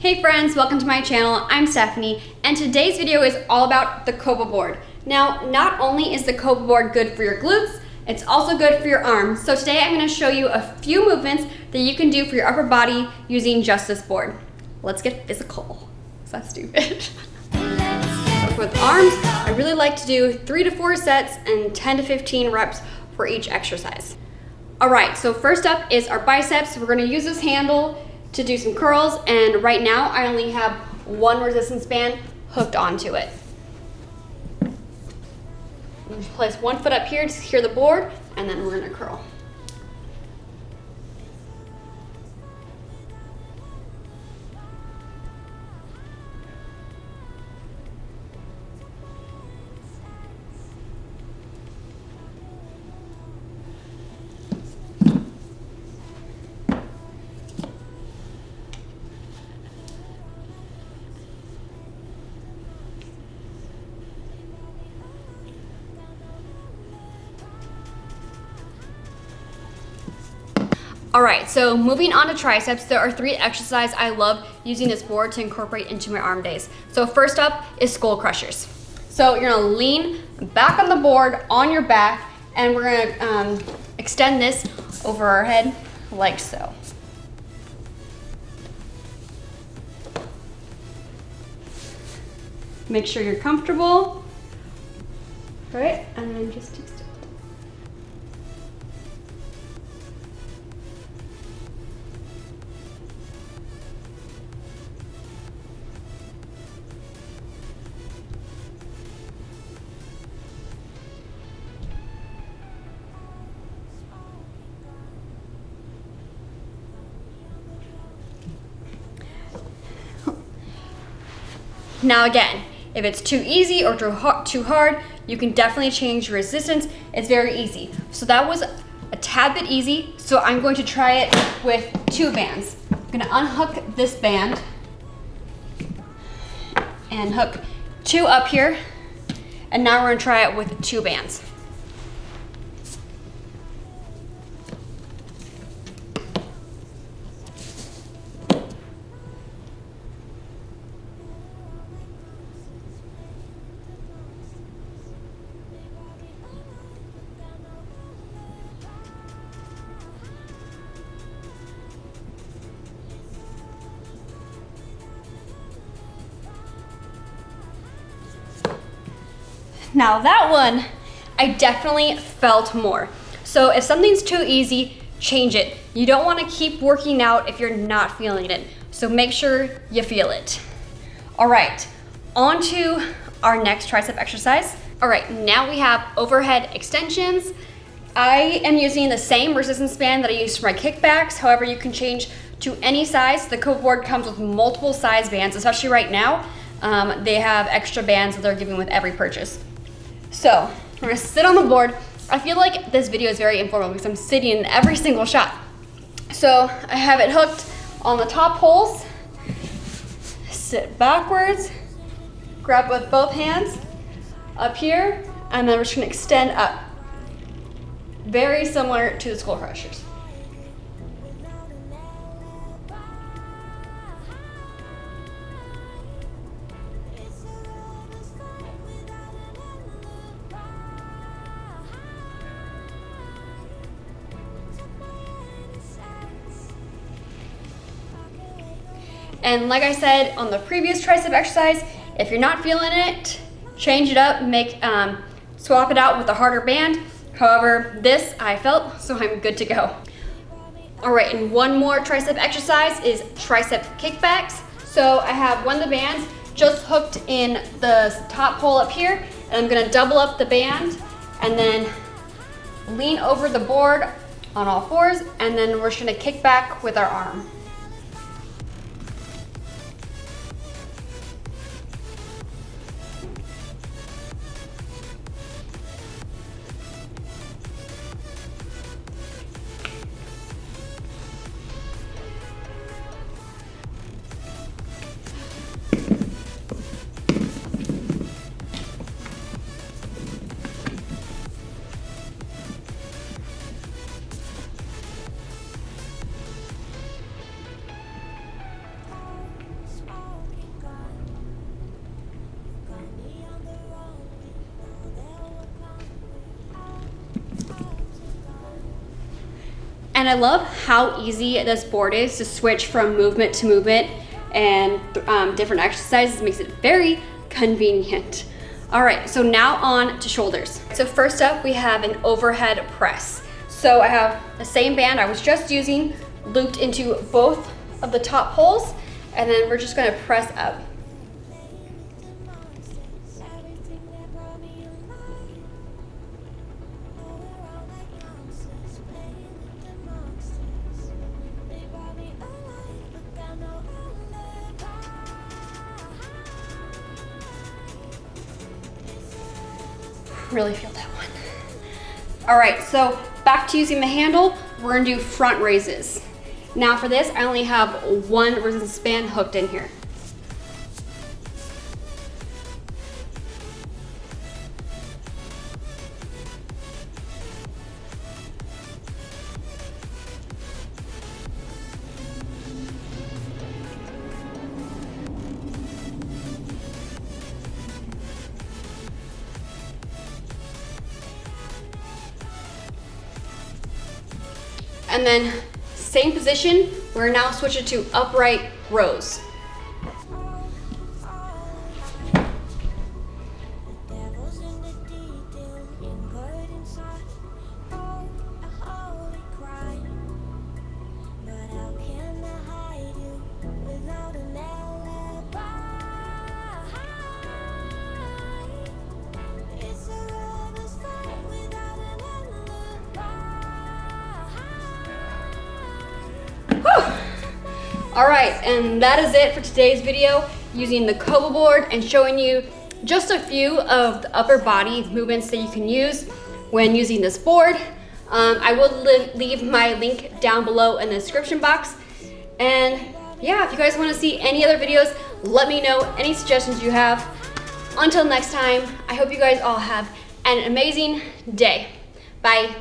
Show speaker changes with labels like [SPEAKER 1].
[SPEAKER 1] Hey friends, welcome to my channel. I'm Stephanie, and today's video is all about the Coba board. Now, not only is the Coba board good for your glutes, it's also good for your arms. So today I'm going to show you a few movements that you can do for your upper body using just this board. Let's get physical. Is that stupid? With arms, I really like to do 3 to 4 sets and 10 to 15 reps for each exercise. All right, so first up is our biceps. We're going to use this handle to do some curls, and right now I only have one resistance band hooked onto it. Just place one foot up here to secure the board, and then we're gonna curl. All right, so moving on to triceps, there are 3 exercises I love using this board to incorporate into my arm days. So first up is skull crushers. So you're gonna lean back on the board on your back, and we're gonna extend this over our head like so. Make sure you're comfortable. All right, and then just extend. Now again, if it's too easy or too hard, you can definitely change your resistance. It's very easy. So that was a tad bit easy, so I'm going to try it with 2 bands. I'm gonna unhook this band and hook 2 up here, and now we're gonna try it with 2 bands. Now that one, I definitely felt more. So if something's too easy, change it. You don't want to keep working out if you're not feeling it. So make sure you feel it. All right, on to our next tricep exercise. All right, now we have overhead extensions. I am using the same resistance band that I use for my kickbacks. However, you can change to any size. The Coba board comes with multiple size bands, especially right now. They have extra bands that they're giving with every purchase. So we're gonna sit on the board. I feel like this video is very informal because I'm sitting in every single shot. So I have it hooked on the top holes, sit backwards, grab with both hands up here, and then we're just gonna extend up. Very similar to the skull crushers. And like I said on the previous tricep exercise, if you're not feeling it, change it up, swap it out with a harder band. However, this I felt, so I'm good to go. All right, and one more tricep exercise is Tricep Kickbacks. So I have one of the bands just hooked in the top hole up here, and I'm gonna double up the band and then lean over the board on all 4s, and then we're just gonna kick back with our arm. And I love how easy this board is to switch from movement to movement and different exercises. It makes it very convenient. All right, so now on to shoulders. So first up, we have an overhead press. So I have the same band I was just using, looped into both of the top holes, and then we're just gonna press up. Really feel that one. All right, so back to using the handle, we're gonna do front raises. Now for this, I only have one resistance band hooked in here. And then same position, we're now switching to upright rows. All right, and that is it for today's video, using the Coba board and showing you just a few of the upper body movements that you can use when using this board. I will leave my link down below in the description box. And yeah, if you guys want to see any other videos, let me know any suggestions you have. Until next time, I hope you guys all have an amazing day. Bye.